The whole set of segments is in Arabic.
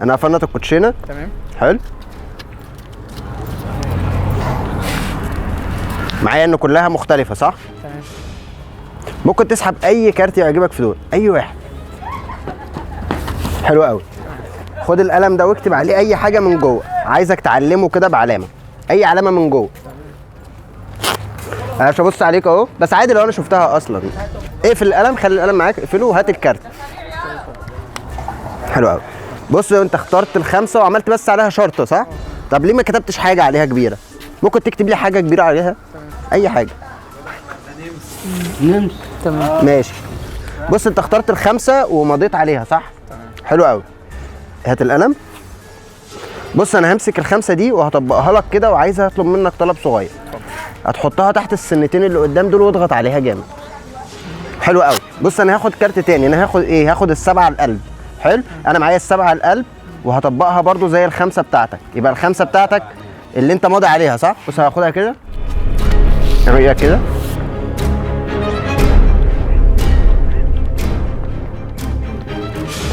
انا هفنط الكوتشينه. تمام. حلو. معايا ان كلها مختلفه صح؟ تمام. ممكن تسحب اي كارت يعجبك في دول، اي واحد. حلو قوي. خد القلم ده واكتب عليه اي حاجه من جوه، عايزك تعلمه كده بعلامه، اي علامه من جوه. انا مش هبص عليك اهو، بس عادي لو انا شفتها اصلا. اقفل القلم، خلي القلم معاك، اقفله وهات الكارت. حلو قوي. بص انت اخترت الخمسه وعملت بس عليها شرطه صح؟ طب ليه ما كتبتش حاجه عليها كبيره؟ ممكن تكتب لي حاجه كبيره عليها؟ اي حاجه. نمس. تمام. ماشي. بص انت اخترت الخمسه ومضيت عليها صح؟ حلو قوي. هات القلم. بص انا همسك الخمسه دي وهطبقها لك كده، وعايزها اطلب منك طلب صغير. هتحطها تحت السنتين اللي قدام دول واضغط عليها جامد. حلو قوي. بص انا هاخد كارت تاني، انا هاخد ايه؟ هاخد السبعه القلب. حلو. انا معايا السبعه القلب وهطبقها برضو زي الخمسه بتاعتك، يبقى الخمسه بتاعتك اللي انت ماضي عليها صح؟ بص هاخدها كده، اعمل كده.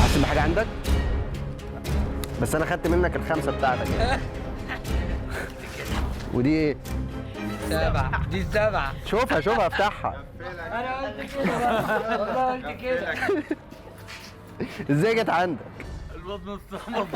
حاسس بحاجه عندك؟ بس انا خدت منك الخمسه بتاعتك يعني. ودي ايه؟ سبعة. دي سبعة. شوفها شوفها افتحها. أنا قلت كده. والله قلت كده. ازاي جت عندك؟ الواد مستحمر.